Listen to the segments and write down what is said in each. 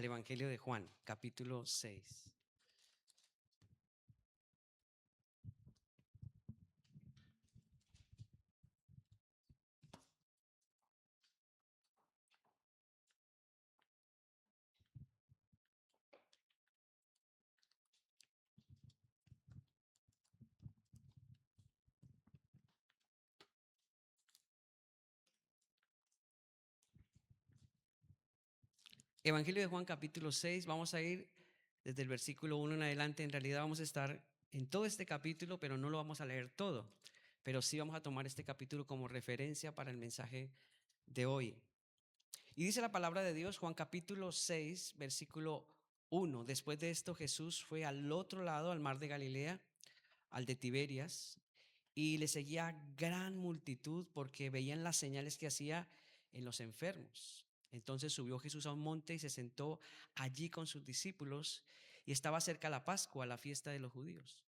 al Evangelio de Juan, capítulo 6. Evangelio de Juan, capítulo 6. Vamos a ir desde el versículo 1 en adelante. En realidad vamos a estar en todo este capítulo, pero no lo vamos a leer todo. Pero sí vamos a tomar este capítulo como referencia para el mensaje de hoy. Y dice la palabra de Dios, Juan capítulo 6, versículo 1. Después de esto Jesús fue al otro lado, al mar de Galilea, al de Tiberias, y le seguía gran multitud porque veían las señales que hacía en los enfermos. Entonces subió Jesús a un monte y se sentó allí con sus discípulos, y estaba cerca la Pascua, la fiesta de los judíos.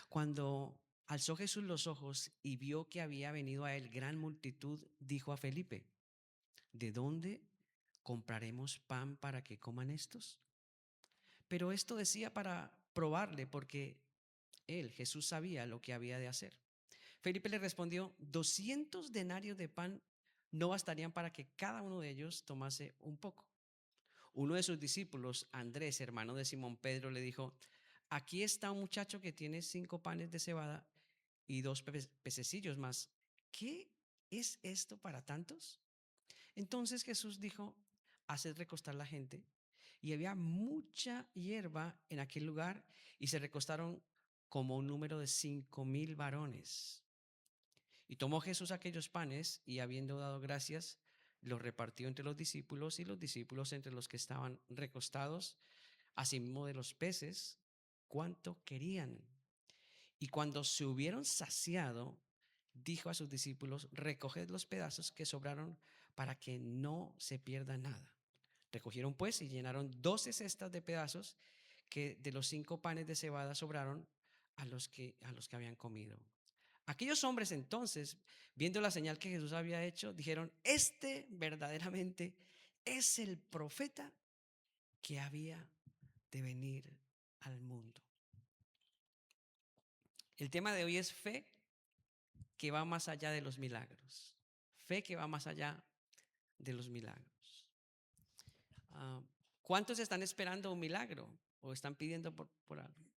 Cuando alzó Jesús los ojos y vio que había venido a él gran multitud, dijo a Felipe: ¿de dónde compraremos pan para que coman estos? Pero esto decía para probarle, porque él, Jesús, sabía lo que había de hacer. Felipe le respondió: 200 denarios de pan no bastarían para que cada uno de ellos tomase un poco. Uno de sus discípulos, Andrés, hermano de Simón Pedro, le dijo: aquí está un muchacho que tiene 5 panes de cebada y 2 pececillos más. ¿Qué es esto para tantos? Entonces Jesús dijo: haced recostar la gente. Y había mucha hierba en aquel lugar, y se recostaron como un número de 5,000 varones. Y tomó Jesús aquellos panes, y habiendo dado gracias, los repartió entre los discípulos, y los discípulos entre los que estaban recostados, asimismo de los peces, cuanto querían. Y cuando se hubieron saciado, dijo a sus discípulos: recoged los pedazos que sobraron, para que no se pierda nada. Recogieron pues y llenaron 12 cestas de pedazos que de los 5 panes de cebada sobraron a los que habían comido. Aquellos hombres entonces, viendo la señal que Jesús había hecho, dijeron: este verdaderamente es el profeta que había de venir al mundo. El tema de hoy es fe que va más allá de los milagros. Fe que va más allá de los milagros. ¿Cuántos están esperando un milagro o están pidiendo por algo?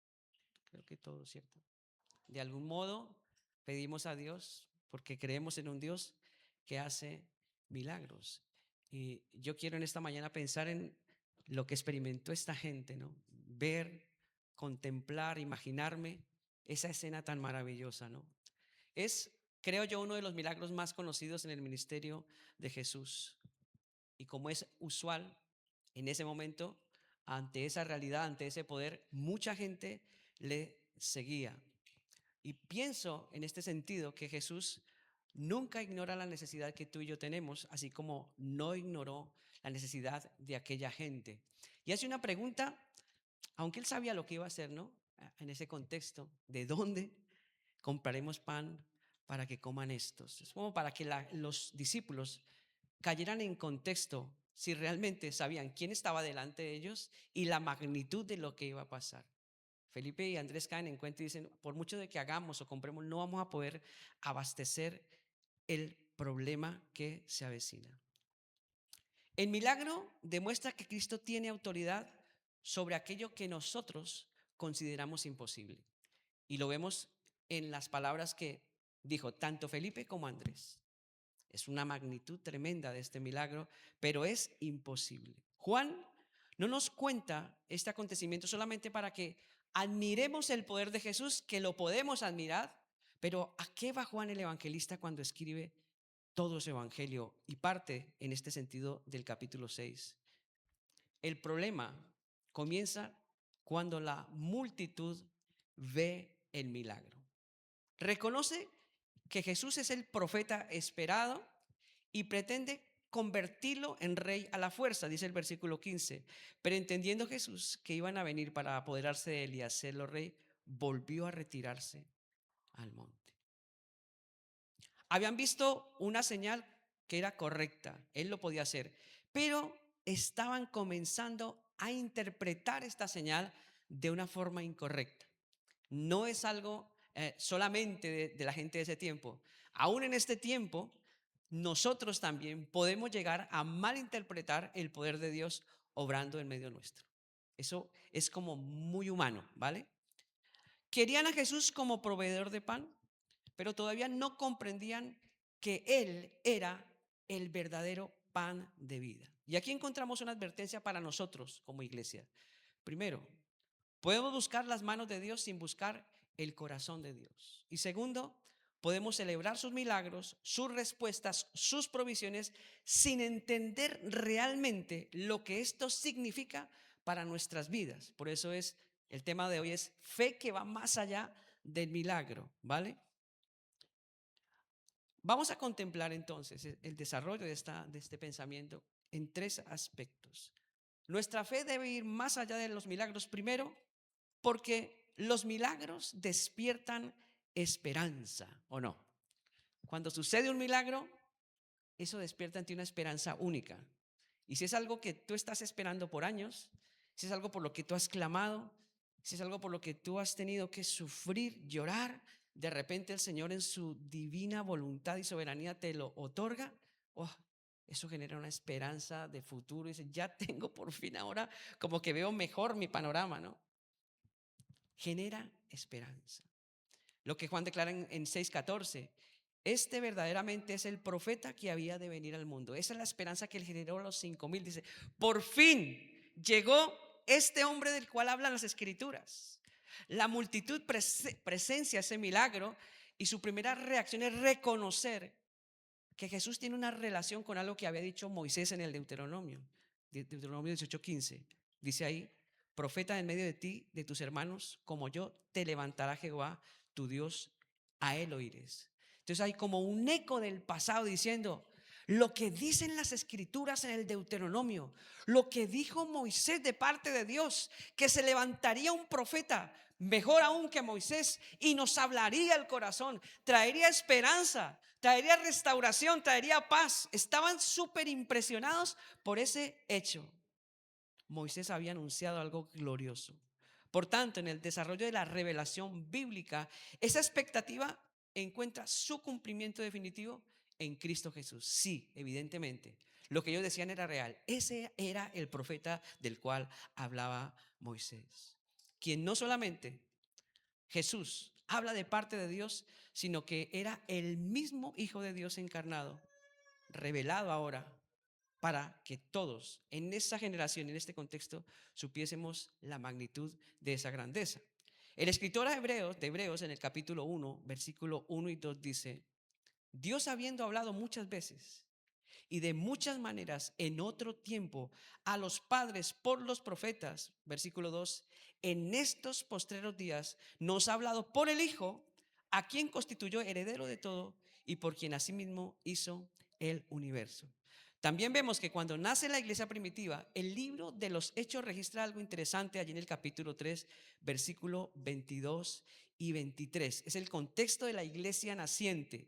Creo que todos, ¿cierto? De algún modo pedimos a Dios porque creemos en un Dios que hace milagros. Y yo quiero en esta mañana pensar en lo que experimentó esta gente, ¿no? Ver, contemplar, imaginarme esa escena tan maravillosa, ¿no? Es, creo yo, uno de los milagros más conocidos en el ministerio de Jesús. Y como es usual en ese momento, ante esa realidad, ante ese poder, mucha gente le seguía. Y pienso en este sentido que Jesús nunca ignora la necesidad que tú y yo tenemos, así como no ignoró la necesidad de aquella gente. Y hace una pregunta, aunque él sabía lo que iba a hacer, ¿no? En ese contexto, ¿de dónde compraremos pan para que coman estos? Es como para que los discípulos cayeran en contexto si realmente sabían quién estaba delante de ellos y la magnitud de lo que iba a pasar. Felipe y Andrés caen en cuenta y dicen: por mucho de que hagamos o compremos, no vamos a poder abastecer el problema que se avecina. El milagro demuestra que Cristo tiene autoridad sobre aquello que nosotros consideramos imposible. Y lo vemos en las palabras que dijo tanto Felipe como Andrés. Es una magnitud tremenda de este milagro, pero es imposible. Juan no nos cuenta este acontecimiento solamente para que admiremos el poder de Jesús, que lo podemos admirar, pero ¿a qué va Juan el evangelista cuando escribe todo su evangelio y parte en este sentido del capítulo 6? El problema comienza cuando la multitud ve el milagro. Reconoce que Jesús es el profeta esperado y pretende convertirlo en rey a la fuerza, dice el versículo 15. Pero entendiendo Jesús que iban a venir para apoderarse de él y hacerlo rey, volvió a retirarse al monte. Habían visto una señal que era correcta, él lo podía hacer, pero estaban comenzando a interpretar esta señal de una forma incorrecta. No es algo solamente de la gente de ese tiempo. Aún en este tiempo, nosotros también podemos llegar a malinterpretar el poder de Dios obrando en medio nuestro. Eso es como muy humano, ¿vale? Querían a Jesús como proveedor de pan, pero todavía no comprendían que Él era el verdadero pan de vida. Y aquí encontramos una advertencia para nosotros como iglesia. Primero, podemos buscar las manos de Dios sin buscar el corazón de Dios. Y segundo, podemos celebrar sus milagros, sus respuestas, sus provisiones, sin entender realmente lo que esto significa para nuestras vidas. Por eso el tema de hoy es fe que va más allá del milagro, ¿vale? Vamos a contemplar entonces el desarrollo de este pensamiento en tres aspectos. Nuestra fe debe ir más allá de los milagros, primero, porque los milagros despiertan esperanza, ¿o no? Cuando sucede un milagro, eso despierta en ti una esperanza única. Y si es algo que tú estás esperando por años, si es algo por lo que tú has clamado, si es algo por lo que tú has tenido que sufrir, llorar, de repente el Señor en su divina voluntad y soberanía te lo otorga. Oh, eso genera una esperanza de futuro. Y dice, ya tengo por fin ahora, como que veo mejor mi panorama, ¿no? Genera esperanza. Lo que Juan declara en 6:14, este verdaderamente es el profeta que había de venir al mundo. Esa es la esperanza que él generó a los 5,000. Dice, por fin llegó este hombre del cual hablan las escrituras. La multitud presencia ese milagro y su primera reacción es reconocer que Jesús tiene una relación con algo que había dicho Moisés en el Deuteronomio. Deuteronomio 18:15. Dice ahí, profeta en medio de ti, de tus hermanos, como yo, te levantará Jehová, tu Dios, a él oirás. Entonces hay como un eco del pasado diciendo, lo que dicen las escrituras en el Deuteronomio, lo que dijo Moisés de parte de Dios, que se levantaría un profeta, mejor aún que Moisés, y nos hablaría el corazón, traería esperanza, traería restauración, traería paz. Estaban súper impresionados por ese hecho. Moisés había anunciado algo glorioso. Por tanto, en el desarrollo de la revelación bíblica, esa expectativa encuentra su cumplimiento definitivo en Cristo Jesús. Sí, evidentemente, lo que ellos decían era real. Ese era el profeta del cual hablaba Moisés, quien no solamente Jesús habla de parte de Dios, sino que era el mismo Hijo de Dios encarnado, revelado ahora para que todos en esa generación, en este contexto, supiésemos la magnitud de esa grandeza. El escritor de Hebreos en el capítulo 1, versículo 1 y 2 dice, Dios habiendo hablado muchas veces y de muchas maneras en otro tiempo a los padres por los profetas, versículo 2, en estos postreros días nos ha hablado por el Hijo, a quien constituyó heredero de todo y por quien asimismo hizo el universo. También vemos que cuando nace la iglesia primitiva, el libro de los Hechos registra algo interesante allí en el capítulo 3, versículo 22 y 23. Es el contexto de la iglesia naciente.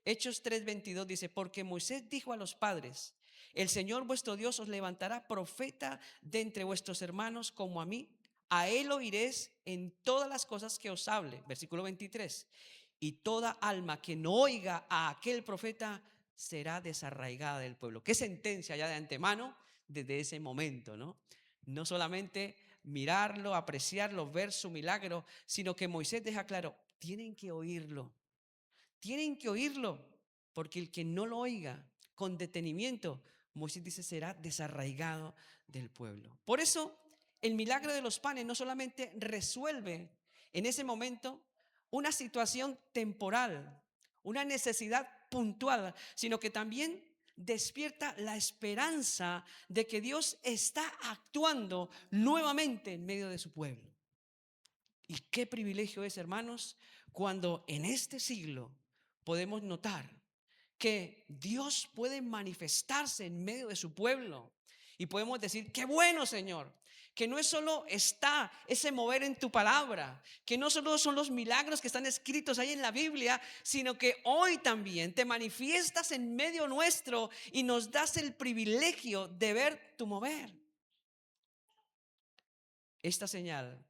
Hechos 3:22 dice, porque Moisés dijo a los padres, el Señor vuestro Dios os levantará profeta de entre vuestros hermanos como a mí. A él oiréis en todas las cosas que os hable. Versículo 23. Y toda alma que no oiga a aquel profeta será desarraigada del pueblo. Qué sentencia ya de antemano desde ese momento, ¿no? No solamente mirarlo, apreciarlo, ver su milagro, sino que Moisés deja claro, tienen que oírlo. Tienen que oírlo, porque el que no lo oiga con detenimiento, Moisés dice, será desarraigado del pueblo. Por eso, el milagro de los panes no solamente resuelve en ese momento una situación temporal, una necesidad puntual, sino que también despierta la esperanza de que Dios está actuando nuevamente en medio de su pueblo. Y qué privilegio es, hermanos, cuando en este siglo podemos notar que Dios puede manifestarse en medio de su pueblo. Y podemos decir, qué bueno, Señor, que no es solo está ese mover en tu palabra, que no solo son los milagros que están escritos ahí en la Biblia, sino que hoy también te manifiestas en medio nuestro y nos das el privilegio de ver tu mover. Esta señal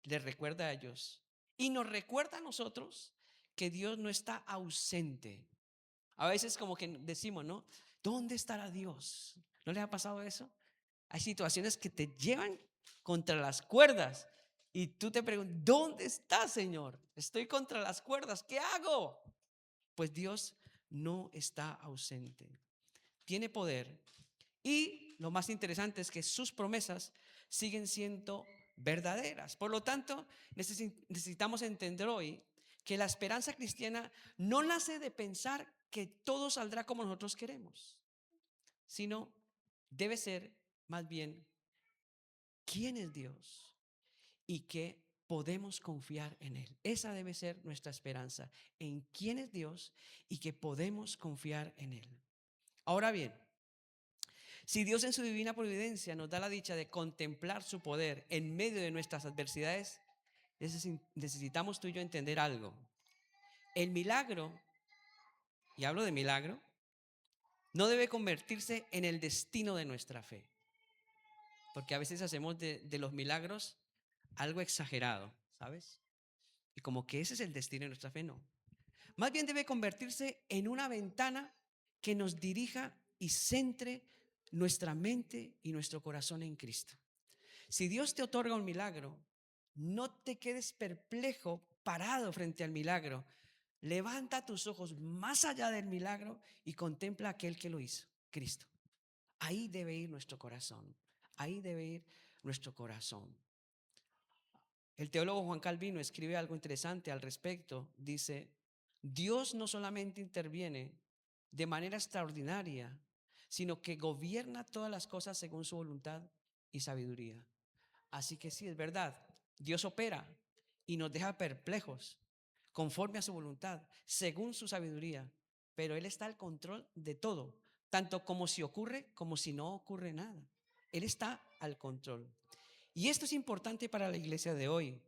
les recuerda a ellos y nos recuerda a nosotros que Dios no está ausente. A veces como que decimos, ¿no? ¿Dónde estará Dios? ¿No les ha pasado eso? Hay situaciones que te llevan contra las cuerdas y tú te preguntas, ¿dónde está, Señor? Estoy contra las cuerdas, ¿qué hago? Pues Dios no está ausente. Tiene poder y lo más interesante es que sus promesas siguen siendo verdaderas. Por lo tanto, necesitamos entender hoy que la esperanza cristiana no nace de pensar que todo saldrá como nosotros queremos, sino debe ser más bien quién es Dios y que podemos confiar en Él. Esa debe ser nuestra esperanza, en quién es Dios y que podemos confiar en Él. Ahora bien, si Dios en su divina providencia nos da la dicha de contemplar su poder en medio de nuestras adversidades, necesitamos tú y yo entender algo. El milagro, y hablo de milagro, no debe convertirse en el destino de nuestra fe, porque a veces hacemos de los milagros algo exagerado, ¿sabes? Y como que ese es el destino de nuestra fe, no. Más bien debe convertirse en una ventana que nos dirija y centre nuestra mente y nuestro corazón en Cristo. Si Dios te otorga un milagro, no te quedes perplejo parado frente al milagro. Levanta tus ojos más allá del milagro y contempla a aquel que lo hizo, Cristo. Ahí debe ir nuestro corazón. Ahí debe ir nuestro corazón. El teólogo Juan Calvino escribe algo interesante al respecto. Dice, Dios no solamente interviene de manera extraordinaria, sino que gobierna todas las cosas según su voluntad y sabiduría. Así que sí, es verdad, Dios opera y nos deja perplejos conforme a su voluntad, según su sabiduría, pero Él está al control de todo, tanto como si ocurre como si no ocurre nada. Él está al control. Y esto es importante para la iglesia de hoy,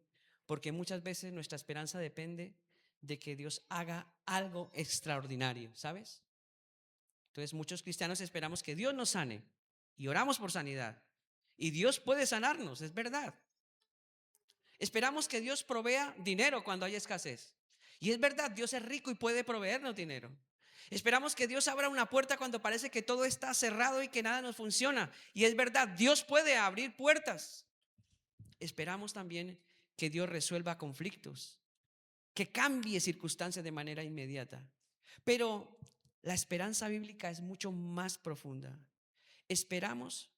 porque muchas veces nuestra esperanza depende de que Dios haga algo extraordinario, ¿sabes? Entonces muchos cristianos esperamos que Dios nos sane y oramos por sanidad. Y Dios puede sanarnos, es verdad. Esperamos que Dios provea dinero cuando hay escasez. Y es verdad, Dios es rico y puede proveernos dinero. Esperamos que Dios abra una puerta cuando parece que todo está cerrado y que nada nos funciona. Y es verdad, Dios puede abrir puertas. Esperamos también que Dios resuelva conflictos, que cambie circunstancias de manera inmediata. Pero la esperanza bíblica es mucho más profunda. Esperamos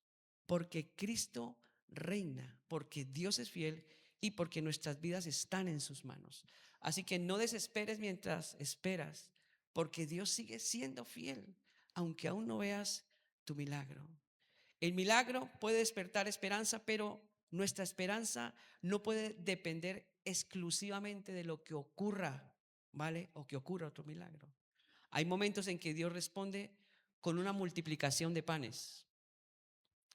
porque Cristo reina, porque Dios es fiel y porque nuestras vidas están en sus manos. Así que no desesperes mientras esperas, porque Dios sigue siendo fiel, aunque aún no veas tu milagro. El milagro puede despertar esperanza, pero nuestra esperanza no puede depender exclusivamente de lo que ocurra, ¿vale? O que ocurra otro milagro. Hay momentos en que Dios responde con una multiplicación de panes.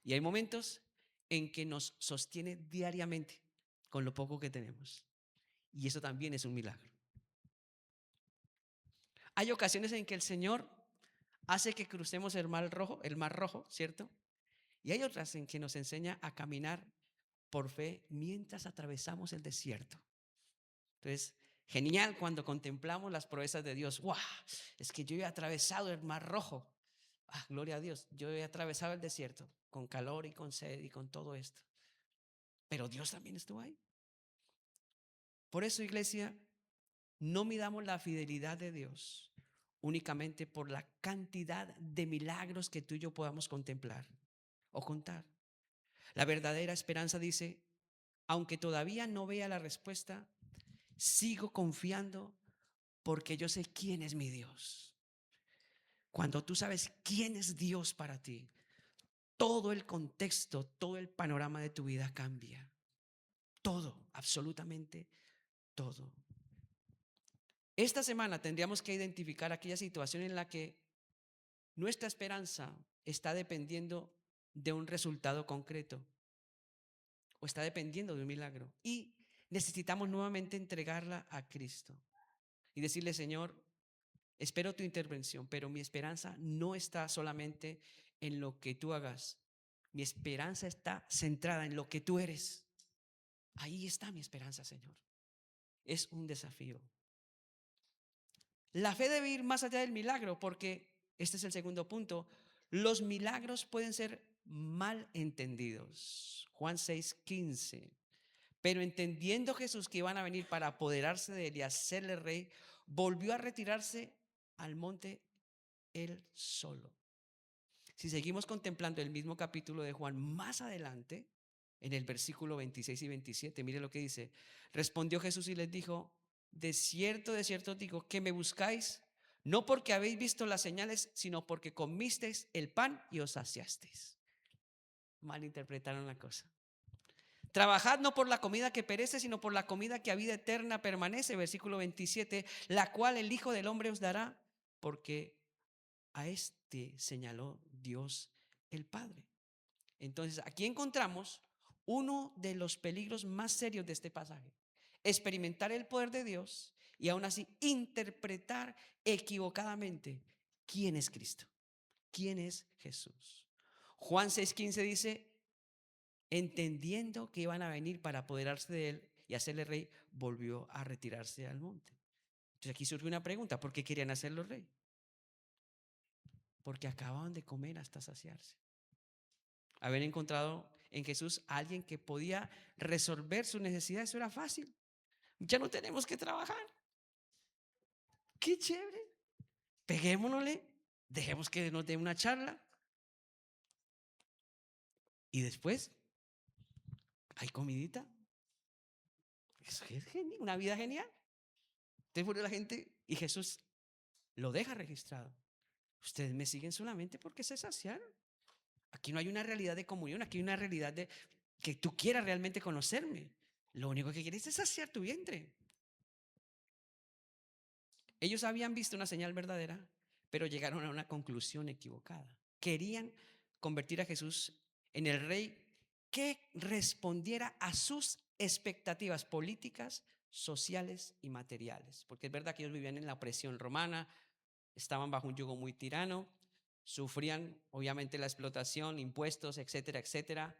Y hay momentos en que nos sostiene diariamente con lo poco que tenemos. Y eso también es un milagro. Hay ocasiones en que el Señor hace que crucemos el mar rojo, ¿cierto? Y hay otras en que nos enseña a caminar por fe mientras atravesamos el desierto. Entonces, genial cuando contemplamos las proezas de Dios. ¡Wow! Es que yo he atravesado el mar rojo. Ah, gloria a Dios, yo he atravesado el desierto con calor y con sed y con todo esto. Pero Dios también estuvo ahí. Por eso, iglesia, no midamos la fidelidad de Dios únicamente por la cantidad de milagros que tú y yo podamos contemplar o contar. La verdadera esperanza dice, aunque todavía no vea la respuesta, sigo confiando porque yo sé quién es mi Dios. Cuando tú sabes quién es Dios para ti, todo el contexto, todo el panorama de tu vida cambia. Todo, absolutamente todo. Esta semana tendríamos que identificar aquella situación en la que nuestra esperanza está dependiendo de un resultado concreto. o está dependiendo de un milagro. Y necesitamos nuevamente entregarla a Cristo y decirle, Señor, espero tu intervención, pero mi esperanza no está solamente en lo que tú hagas. Mi esperanza está centrada en lo que tú eres. Ahí está mi esperanza, Señor. Es un desafío. La fe debe ir más allá del milagro, porque este es el segundo punto. Los milagros pueden ser mal entendidos. Juan 6:15. Pero entendiendo Jesús que iban a venir para apoderarse de él y hacerle rey, volvió a retirarse al monte él solo. Si seguimos contemplando el mismo capítulo de Juan más adelante, en el versículo 26 y 27, mire lo que dice. Respondió Jesús y les dijo, de cierto os digo que me buscáis, no porque habéis visto las señales, sino porque comisteis el pan y os saciasteis. Malinterpretaron la cosa. Trabajad no por la comida que perece, sino por la comida que a vida eterna permanece, versículo 27, la cual el Hijo del Hombre os dará, porque a este señaló Dios el Padre. Entonces, aquí encontramos uno de los peligros más serios de este pasaje: experimentar el poder de Dios y aún así interpretar equivocadamente quién es Cristo, quién es Jesús. Juan 6:15 dice, entendiendo que iban a venir para apoderarse de él y hacerle rey, volvió a retirarse al monte. Entonces aquí surge una pregunta: ¿por qué querían hacerlo rey? Porque acababan de comer hasta saciarse. Haber encontrado en Jesús a alguien que podía resolver sus necesidades, eso era fácil. Ya no tenemos que trabajar. Qué chévere. Peguémonosle, dejemos que nos dé una charla y después hay comidita. Eso es genial, una vida genial. Entonces murió la gente y Jesús lo deja registrado. Ustedes me siguen solamente porque se saciaron. Aquí no hay una realidad de comunión, aquí hay una realidad de que tú quieras realmente conocerme. Lo único que quieres es saciar tu vientre. Ellos habían visto una señal verdadera, pero llegaron a una conclusión equivocada. Querían convertir a Jesús en el rey que respondiera a sus expectativas políticas, sociales y materiales. Porque es verdad que ellos vivían en la opresión romana, estaban bajo un yugo muy tirano, sufrían obviamente la explotación, impuestos, etcétera, etcétera.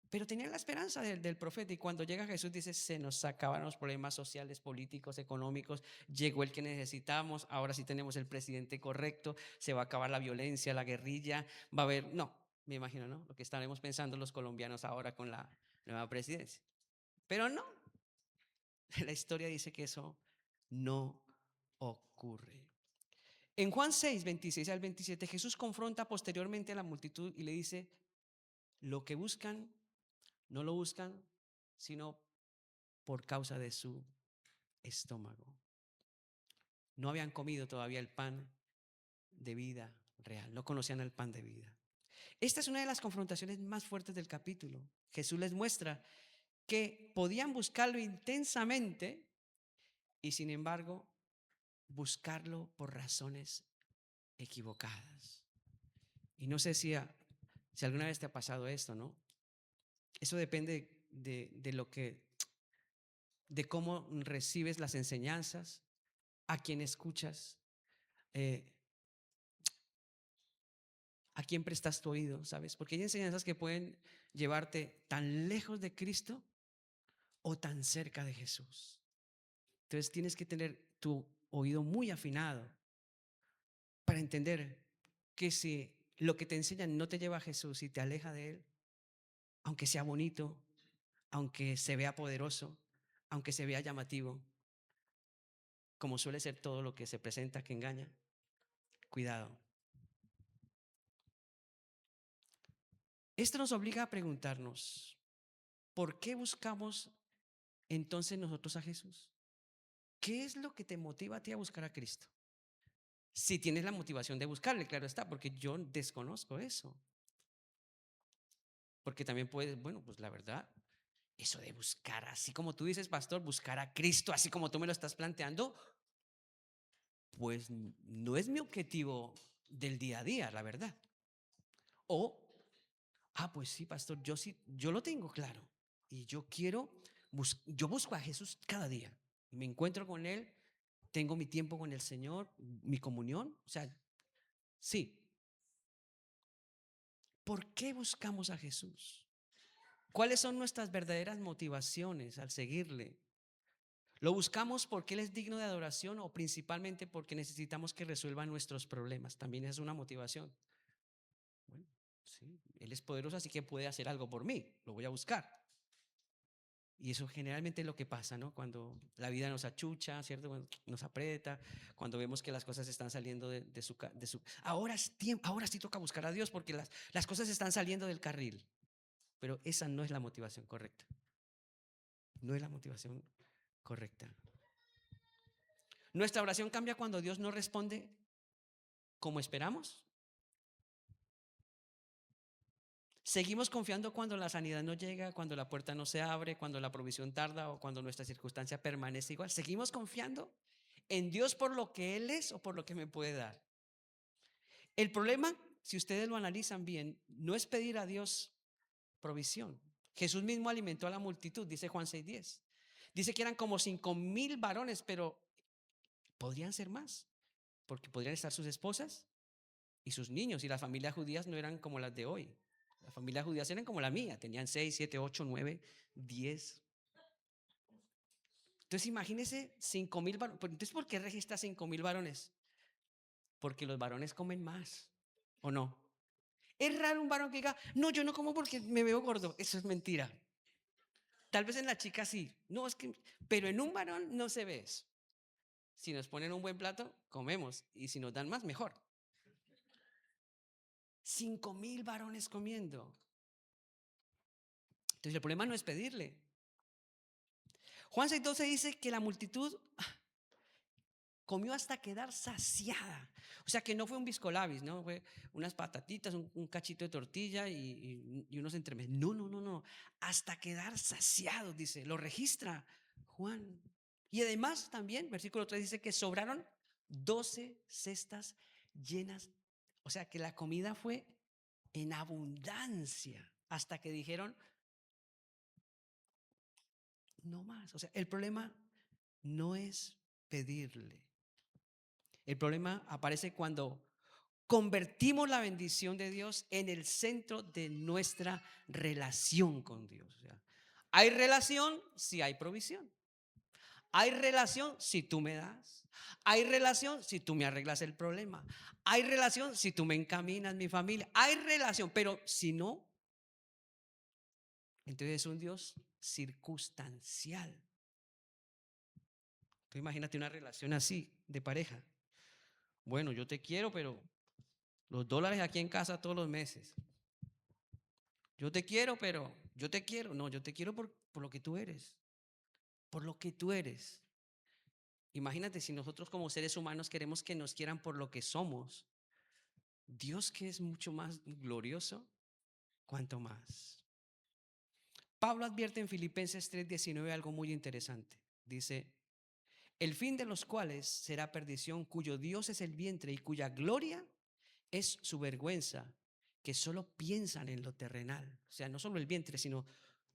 Pero tenían la esperanza del profeta, y cuando llega Jesús dice, se nos acabaron los problemas sociales, políticos, económicos, llegó el que necesitamos, ahora sí tenemos el presidente correcto, se va a acabar la violencia, la guerrilla, va a haber, no, me imagino, ¿no? Lo que estaremos pensando los colombianos ahora con la nueva presidencia. Pero no, la historia dice que eso no ocurre. En Juan 6, 26 al 27, Jesús confronta posteriormente a la multitud y le dice, lo que buscan no lo buscan sino por causa de su estómago. No habían comido todavía el pan de vida real, no conocían el pan de vida. Esta es una de las confrontaciones más fuertes del capítulo. Jesús les muestra que podían buscarlo intensamente y sin embargo buscarlo por razones equivocadas. Y no sé si alguna vez te ha pasado esto, ¿no? Eso depende de lo que, de cómo recibes las enseñanzas, a quién escuchas, eh, a quién prestas tu oído, ¿sabes? Porque hay enseñanzas que pueden llevarte tan lejos de Cristo o tan cerca de Jesús. Entonces tienes que tener tu oído muy afinado para entender que si lo que te enseñan no te lleva a Jesús y te aleja de Él, aunque sea bonito, aunque se vea poderoso, aunque se vea llamativo, como suele ser todo lo que se presenta que engaña, cuidado. Esto nos obliga a preguntarnos, ¿por qué buscamos entonces nosotros a Jesús? ¿Qué es lo que te motiva a ti a buscar a Cristo? Si tienes la motivación de buscarle, claro está, porque yo desconozco eso. Porque también puedes, bueno, pues la verdad, eso de buscar, así como tú dices, pastor, buscar a Cristo, así como tú me lo estás planteando, pues no es mi objetivo del día a día, la verdad. O, pues sí, pastor, yo sí, yo lo tengo claro. Y yo busco a Jesús cada día. Me encuentro con Él, tengo mi tiempo con el Señor, mi comunión. O sea, sí. ¿Por qué buscamos a Jesús? ¿Cuáles son nuestras verdaderas motivaciones al seguirle? ¿Lo buscamos porque Él es digno de adoración o principalmente porque necesitamos que resuelva nuestros problemas? También es una motivación. Bueno, sí, Él es poderoso, así que puede hacer algo por mí. Lo voy a buscar. Y eso generalmente es lo que pasa, ¿no? Cuando la vida nos achucha, ¿cierto? Cuando nos aprieta, cuando vemos que las cosas están saliendo de su. Ahora es tiempo, ahora sí toca buscar a Dios porque las cosas están saliendo del carril. Pero esa no es la motivación correcta. No es la motivación correcta. Nuestra oración cambia cuando Dios no responde como esperamos. Seguimos confiando cuando la sanidad no llega, cuando la puerta no se abre, cuando la provisión tarda o cuando nuestra circunstancia permanece igual. Seguimos confiando en Dios por lo que Él es o por lo que me puede dar. El problema, si ustedes lo analizan bien, no es pedir a Dios provisión. Jesús mismo alimentó a la multitud, dice Juan 6:10. Dice que eran como 5,000 varones, pero podrían ser más, porque podrían estar sus esposas y sus niños. Y las familias judías no eran como las de hoy. Las familias judías eran como la mía, tenían 6, 7, 8, 9, 10. Entonces imagínense 5,000 varones. Entonces, ¿por qué registra 5,000 varones? Porque los varones comen más, ¿o no? Es raro un varón que diga, no, yo no como porque me veo gordo. Eso es mentira. Tal vez en la chica sí. No, es que, pero en un varón no se ve eso. Si nos ponen un buen plato, comemos. Y si nos dan más, mejor. 5,000 varones comiendo. Entonces el problema no es pedirle. Juan 6:12 dice que la multitud comió hasta quedar saciada. O sea que no fue un biscolabis, no fue unas patatitas, un cachito de tortilla y unos entremeses. No, no, no, no. Hasta quedar saciados, dice. Lo registra Juan. Y además también, versículo 3 dice que sobraron 12 cestas llenas. O sea que la comida fue en abundancia hasta que dijeron, no más. O sea, el problema no es pedirle. El problema aparece cuando convertimos la bendición de Dios en el centro de nuestra relación con Dios. O sea, hay relación si hay provisión. Hay relación si tú me das. Hay relación si tú me arreglas el problema. Hay relación si tú me encaminas mi familia. Hay relación, pero si no, entonces es un Dios circunstancial. Tú imagínate una relación así de pareja. Bueno, yo te quiero, pero los dólares aquí en casa todos los meses. Yo te quiero, pero yo te quiero. No, yo te quiero por lo que tú eres. Por lo que tú eres. Imagínate si nosotros como seres humanos queremos que nos quieran por lo que somos. Dios, que es mucho más glorioso, cuanto más. Pablo advierte en Filipenses 3:19 algo muy interesante. Dice, el fin de los cuales será perdición, cuyo Dios es el vientre y cuya gloria es su vergüenza, que solo piensan en lo terrenal. O sea, no solo el vientre, sino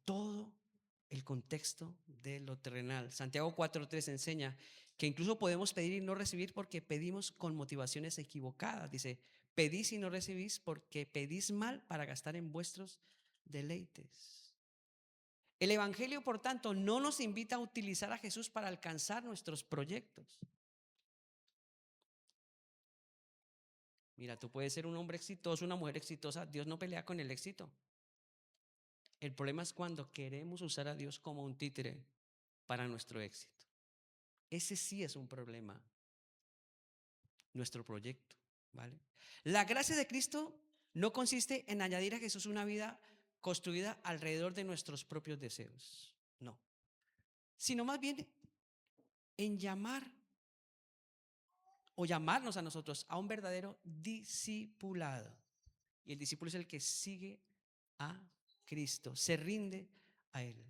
todo el contexto de lo terrenal. Santiago 4:3 enseña que incluso podemos pedir y no recibir porque pedimos con motivaciones equivocadas. Dice, pedís y no recibís porque pedís mal para gastar en vuestros deleites. El Evangelio, por tanto, no nos invita a utilizar a Jesús para alcanzar nuestros proyectos. Mira, tú puedes ser un hombre exitoso, una mujer exitosa. Dios no pelea con el éxito. El problema es cuando queremos usar a Dios como un títere para nuestro éxito. Ese sí es un problema, nuestro proyecto, ¿vale? La gracia de Cristo no consiste en añadir a Jesús una vida construida alrededor de nuestros propios deseos, no, sino más bien en llamar o llamarnos a nosotros a un verdadero discipulado. Y el discípulo es el que sigue a Cristo, se rinde a Él.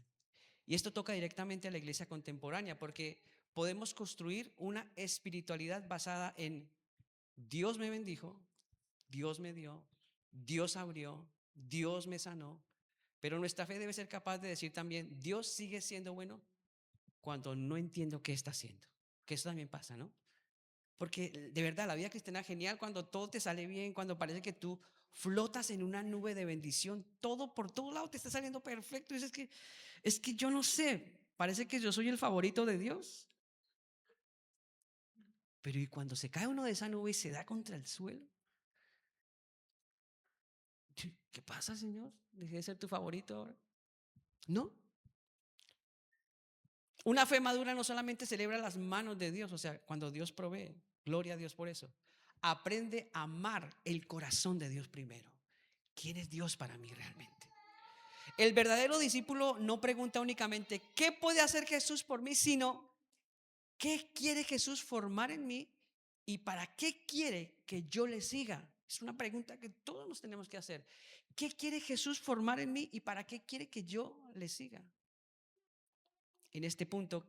Y esto toca directamente a la iglesia contemporánea porque podemos construir una espiritualidad basada en Dios me bendijo, Dios me dio, Dios abrió, Dios me sanó, Pero nuestra fe debe ser capaz de decir también, Dios sigue siendo bueno cuando no entiendo qué está haciendo. Que eso también pasa, ¿no? Porque de verdad la vida cristiana es genial cuando todo te sale bien, cuando parece que tú flotas en una nube de bendición, todo por todo lado te está saliendo perfecto. Y es que yo no sé, parece que yo soy el favorito de Dios. Pero y cuando se cae uno de esa nube y se da contra el suelo, ¿qué pasa, Señor? ¿Dejé de ser tu favorito ahora? No. Una fe madura no solamente celebra las manos de Dios, o sea, cuando Dios provee, gloria a Dios por eso. Aprende a amar el corazón de Dios primero. ¿Quién es Dios para mí realmente? El verdadero discípulo no pregunta únicamente ¿qué puede hacer Jesús por mí? Sino ¿qué quiere Jesús formar en mí? ¿Y para qué quiere que yo le siga? Es una pregunta que todos nos tenemos que hacer. ¿Qué quiere Jesús formar en mí? ¿Y para qué quiere que yo le siga? En este punto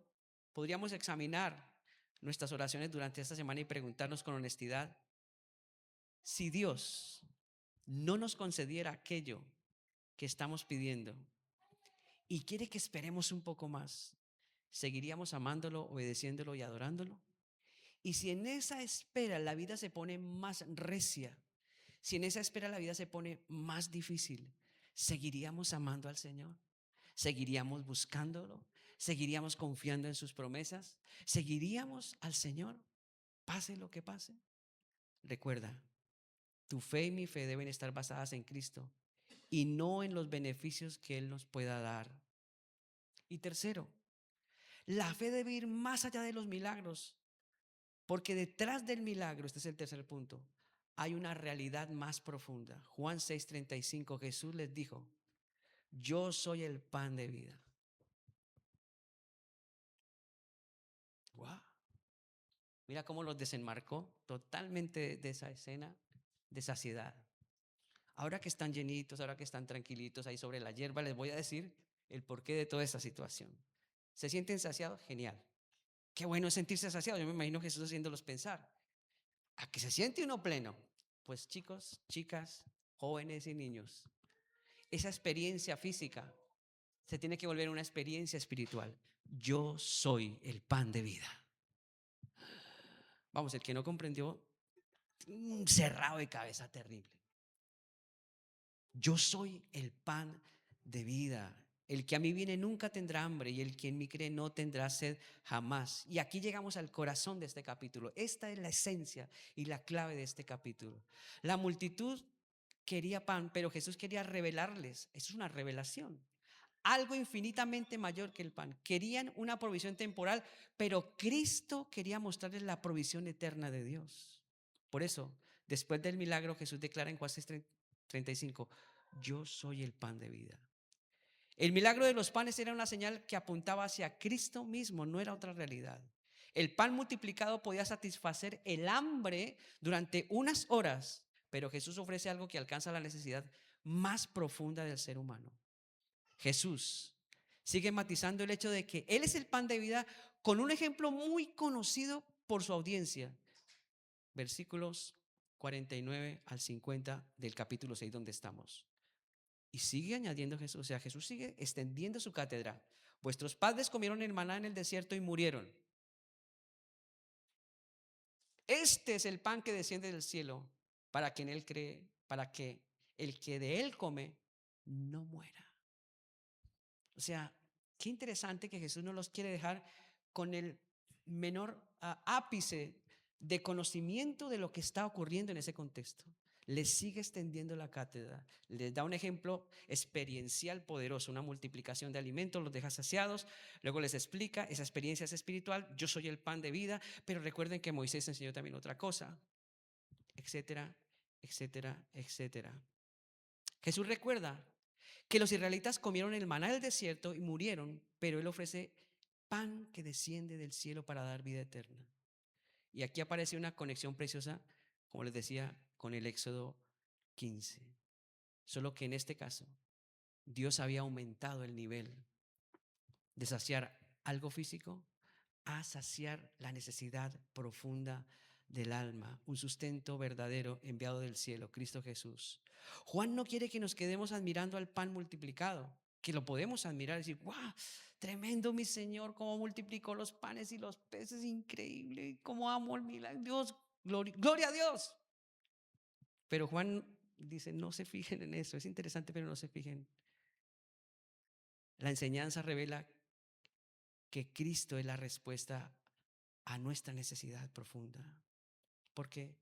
podríamos examinar nuestras oraciones durante esta semana y preguntarnos con honestidad, si Dios no nos concediera aquello que estamos pidiendo y quiere que esperemos un poco más, ¿seguiríamos amándolo, obedeciéndolo y adorándolo? Y si en esa espera la vida se pone más recia, si en esa espera la vida se pone más difícil, ¿seguiríamos amando al Señor? ¿Seguiríamos buscándolo? ¿Seguiríamos confiando en sus promesas? ¿Seguiríamos al Señor? Pase lo que pase. Recuerda, tu fe y mi fe deben estar basadas en Cristo y no en los beneficios que Él nos pueda dar. Y tercero, la fe debe ir más allá de los milagros, porque detrás del milagro, este es el tercer punto, hay una realidad más profunda. Juan 6:35, Jesús les dijo, yo soy el pan de vida. Wow. Mira cómo los desenmarcó totalmente de esa escena de saciedad. Ahora que están llenitos, ahora que están tranquilitos ahí sobre la hierba, les voy a decir el porqué de toda esta situación. ¿Se sienten saciados? Genial. Qué bueno es sentirse saciado. Yo me imagino Jesús haciéndolos pensar. ¿A que se siente uno pleno? Pues chicos, chicas, jóvenes y niños, esa experiencia física se tiene que volver una experiencia espiritual. Yo soy el pan de vida. Vamos, el que no comprendió, un cerrado de cabeza terrible. Yo soy el pan de vida. El que a mí viene nunca tendrá hambre y el que en mí cree no tendrá sed jamás. Y aquí llegamos al corazón de este capítulo. Esta es la esencia y la clave de este capítulo. La multitud quería pan, pero Jesús quería revelarles. Eso es una revelación. Algo infinitamente mayor que el pan. Querían una provisión temporal, pero Cristo quería mostrarles la provisión eterna de Dios. Por eso, después del milagro, Jesús declara en Juan 6:35, yo soy el pan de vida. El milagro de los panes era una señal que apuntaba hacia Cristo mismo, no era otra realidad. El pan multiplicado podía satisfacer el hambre durante unas horas, pero Jesús ofrece algo que alcanza la necesidad más profunda del ser humano. Jesús sigue matizando el hecho de que Él es el pan de vida con un ejemplo muy conocido por su audiencia. Versículos 49 al 50 del capítulo 6 donde estamos. Y sigue añadiendo Jesús, o sea, Jesús sigue extendiendo su cátedra. Vuestros padres comieron el maná en el desierto y murieron. Este es el pan que desciende del cielo para quien Él cree, para que el que de Él come no muera. O sea, qué interesante que Jesús no los quiere dejar con el menor ápice de conocimiento de lo que está ocurriendo en ese contexto. Les sigue extendiendo la cátedra, les da un ejemplo experiencial poderoso, una multiplicación de alimentos, los deja saciados, luego les explica, esa experiencia es espiritual, yo soy el pan de vida, pero recuerden que Moisés enseñó también otra cosa, etcétera, etcétera, etcétera. Jesús recuerda que los israelitas comieron el maná del desierto y murieron, pero Él ofrece pan que desciende del cielo para dar vida eterna. Y aquí aparece una conexión preciosa, como les decía, con el Éxodo 15. Solo que en este caso, Dios había aumentado el nivel de saciar algo físico a saciar la necesidad profunda del alma, un sustento verdadero enviado del cielo, Cristo Jesús. Juan no quiere que nos quedemos admirando al pan multiplicado, que lo podemos admirar y decir, wow, tremendo mi Señor, cómo multiplicó los panes y los peces, increíble, cómo amo el milagro, Dios, gloria a Dios. Pero Juan dice, no se fijen en eso, es interesante, pero no se fijen. La enseñanza revela que Cristo es la respuesta a nuestra necesidad profunda, porque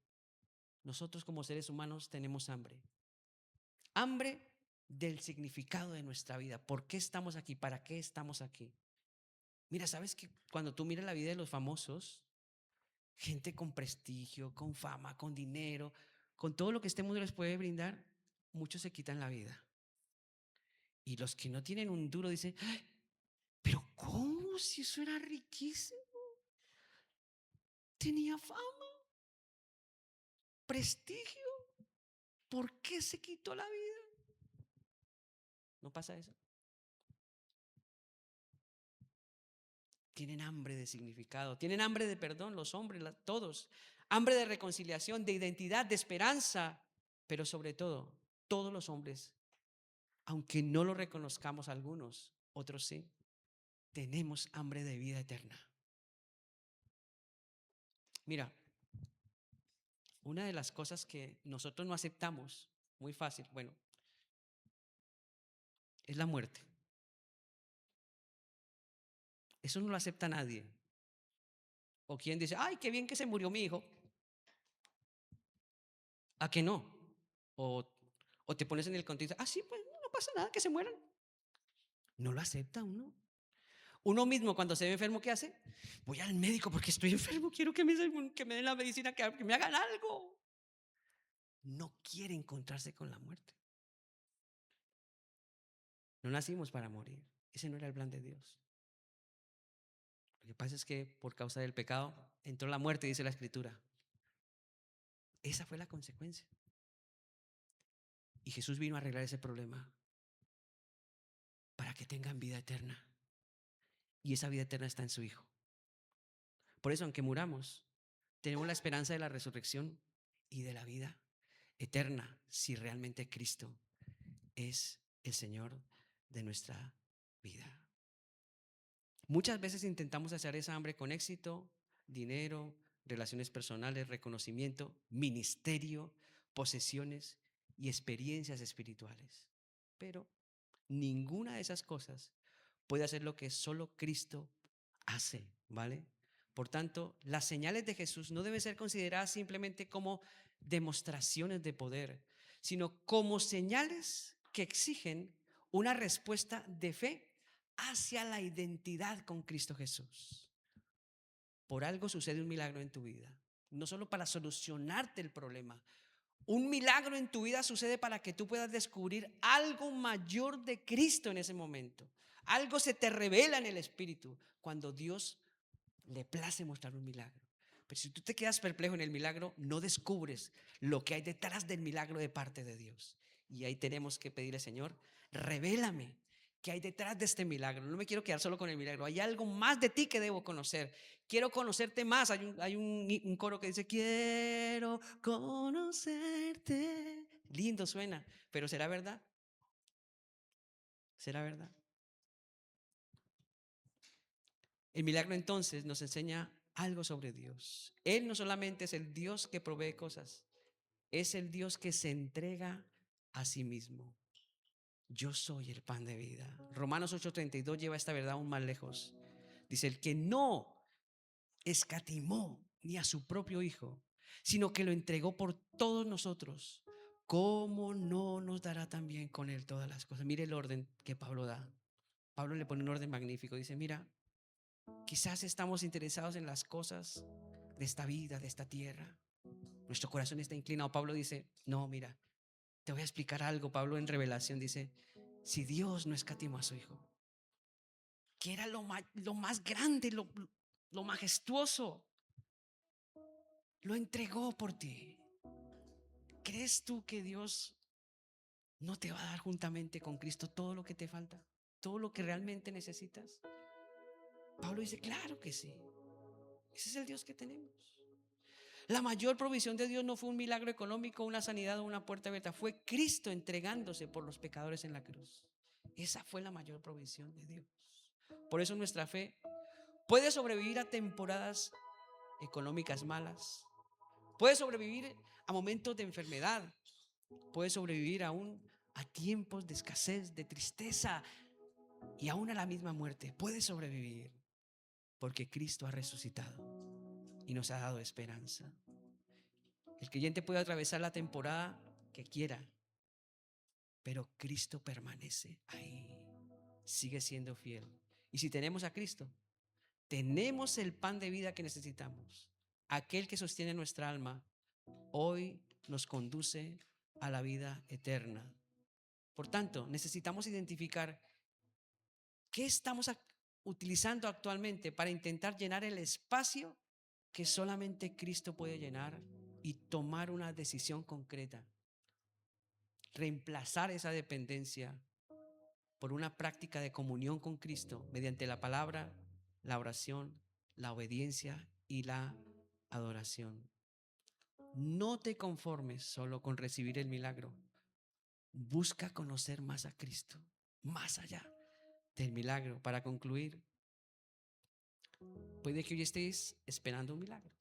nosotros como seres humanos tenemos hambre. Hambre del significado de nuestra vida. ¿Por qué estamos aquí? ¿Para qué estamos aquí? Mira, ¿sabes que cuando tú miras la vida de los famosos, gente con prestigio, con fama, con dinero, con todo lo que este mundo les puede brindar, muchos se quitan la vida? Y los que no tienen un duro dicen, "Ay, pero ¿cómo? Si eso era riquísimo, tenía fama, prestigio, ¿por qué se quitó la vida?" ¿No pasa eso? Tienen hambre de significado, tienen hambre de perdón, los hombres, todos. Hambre de reconciliación, de identidad, de esperanza. Pero sobre todo, todos los hombres, aunque no lo reconozcamos algunos, otros sí, tenemos hambre de vida eterna. Mira, una de las cosas que nosotros no aceptamos, muy fácil, bueno, es la muerte. Eso no lo acepta nadie. O quien dice, ay, qué bien que se murió mi hijo. ¿A que no? O, o te pones en el contexto, ah, sí, pues no pasa nada, que se mueran. No lo acepta uno. Uno mismo cuando se ve enfermo, ¿qué hace? Voy al médico porque estoy enfermo, quiero que me den la medicina, que me hagan algo. No quiere encontrarse con la muerte. No nacimos para morir. Ese no era el plan de Dios. Lo que pasa es que por causa del pecado entró la muerte, dice la Escritura. Esa fue la consecuencia. Y Jesús vino a arreglar ese problema para que tengan vida eterna. Y esa vida eterna está en su Hijo. Por eso, aunque muramos, tenemos la esperanza de la resurrección y de la vida eterna si realmente Cristo es el Señor de nuestra vida. Muchas veces intentamos hacer esa hambre con éxito, dinero, relaciones personales, reconocimiento, ministerio, posesiones y experiencias espirituales. Pero ninguna de esas cosas puede hacer lo que solo Cristo hace, ¿vale? Por tanto, las señales de Jesús no deben ser consideradas simplemente como demostraciones de poder, sino como señales que exigen una respuesta de fe hacia la identidad con Cristo Jesús. Por algo sucede un milagro en tu vida, no solo para solucionarte el problema. Un milagro en tu vida sucede para que tú puedas descubrir algo mayor de Cristo en ese momento. Algo se te revela en el Espíritu cuando Dios le place mostrar un milagro. Pero si tú te quedas perplejo en el milagro, no descubres lo que hay detrás del milagro de parte de Dios. Y ahí tenemos que pedirle, Señor, revélame qué hay detrás de este milagro. No me quiero quedar solo con el milagro. Hay algo más de ti que debo conocer. Quiero conocerte más. Hay un coro que dice, quiero conocerte. Lindo suena, pero ¿será verdad? ¿Será verdad? El milagro entonces nos enseña algo sobre Dios. Él no solamente es el Dios que provee cosas, es el Dios que se entrega a sí mismo. Yo soy el pan de vida. Romanos 8:32 lleva esta verdad aún más lejos. Dice, el que no escatimó ni a su propio Hijo, sino que lo entregó por todos nosotros, ¿cómo no nos dará también con él todas las cosas? Mire el orden que Pablo da. Pablo le pone un orden magnífico. Dice, mira, quizás estamos interesados en las cosas de esta vida, de esta tierra. Nuestro corazón está inclinado. Pablo dice, no, mira, te voy a explicar algo. Pablo en Revelación dice, si Dios no escatimó a su Hijo, que era lo más grande, lo majestuoso, lo entregó por ti. ¿Crees tú que Dios no te va a dar juntamente con Cristo todo lo que te falta? ¿Todo lo que realmente necesitas? Pablo dice, claro que sí. Ese es el Dios que tenemos. La mayor provisión de Dios no fue un milagro económico, una sanidad o una puerta abierta. Fue Cristo entregándose por los pecadores en la cruz. Esa fue la mayor provisión de Dios. Por eso nuestra fe puede sobrevivir a temporadas económicas malas. Puede sobrevivir a momentos de enfermedad. Puede sobrevivir aún a tiempos de escasez, de tristeza y aún a la misma muerte. Puede sobrevivir porque Cristo ha resucitado y nos ha dado esperanza. El creyente puede atravesar la temporada que quiera, pero Cristo permanece ahí, sigue siendo fiel. Y si tenemos a Cristo, tenemos el pan de vida que necesitamos. Aquel que sostiene nuestra alma, hoy nos conduce a la vida eterna. Por tanto, necesitamos identificar qué estamos utilizando actualmente para intentar llenar el espacio que solamente Cristo puede llenar y tomar una decisión concreta. Reemplazar esa dependencia por una práctica de comunión con Cristo mediante la palabra, la oración, la obediencia y la adoración. No te conformes solo con recibir el milagro. Busca conocer más a Cristo, más allá del milagro. Para concluir, puede que hoy estés esperando un milagro.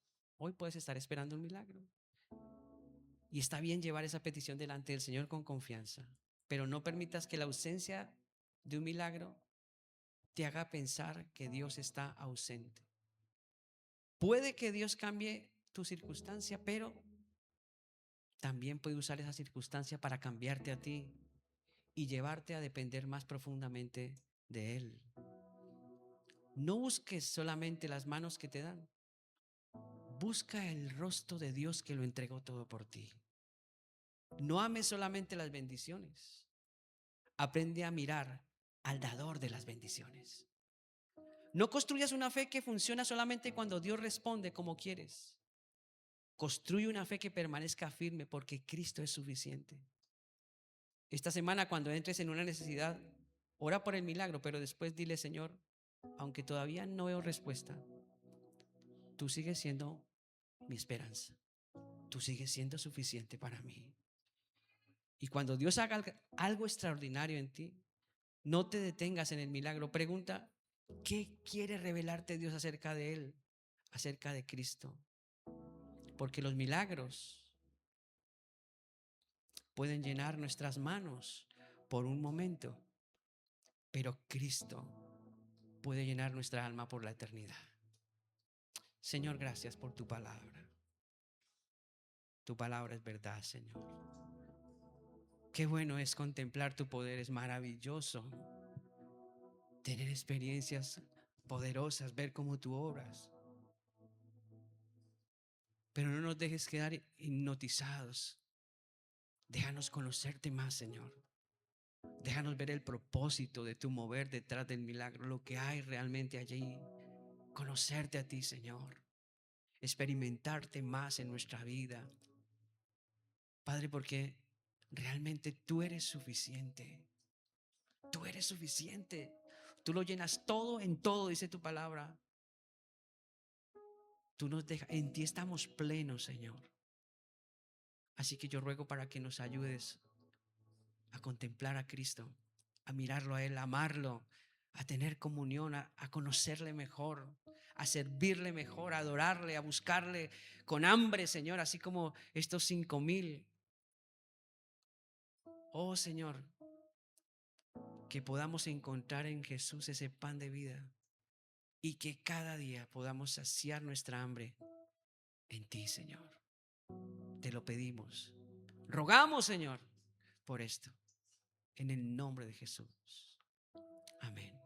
Hoy puedes estar esperando un milagro. Y está bien llevar esa petición delante del Señor con confianza, pero no permitas que la ausencia de un milagro te haga pensar que Dios está ausente. Puede que Dios cambie tu circunstancia, pero también puede usar esa circunstancia para cambiarte a ti y llevarte a depender más profundamente de Él. No busques solamente las manos que te dan. Busca el rostro de Dios que lo entregó todo por ti. No ames solamente las bendiciones. Aprende a mirar al dador de las bendiciones. No construyas una fe que funciona solamente cuando Dios responde como quieres. Construye una fe que permanezca firme porque Cristo es suficiente. Esta semana, cuando entres en una necesidad, ora por el milagro, pero después dile: Señor, aunque todavía no veo respuesta, tú sigues siendo mi esperanza. Tú sigues siendo suficiente para mí. Y cuando Dios haga algo extraordinario en ti, no te detengas en el milagro. Pregunta: ¿qué quiere revelarte Dios acerca de Él, acerca de Cristo? Porque los milagros pueden llenar nuestras manos por un momento, pero Cristo puede llenar nuestra alma por la eternidad. Señor, gracias por tu palabra. Tu palabra es verdad, Señor. Qué bueno es contemplar tu poder, es maravilloso tener experiencias poderosas, ver cómo tú obras. Pero no nos dejes quedar hipnotizados. Déjanos conocerte más, Señor. Déjanos ver el propósito de tu mover detrás del milagro, lo que hay realmente allí. Conocerte a ti, Señor. Experimentarte más en nuestra vida. Padre, porque realmente tú eres suficiente. Tú eres suficiente. Tú lo llenas todo en todo, dice tu palabra. Tú nos dejas, en ti estamos plenos, Señor. Así que yo ruego para que nos ayudes a contemplar a Cristo, a mirarlo a Él, a amarlo, a tener comunión, a conocerle mejor, a servirle mejor, a adorarle, a buscarle con hambre, Señor, así como estos 5,000. Oh, Señor, que podamos encontrar en Jesús ese pan de vida y que cada día podamos saciar nuestra hambre en ti, Señor. Te lo pedimos. Rogamos, Señor, por esto, en el nombre de Jesús. Amén.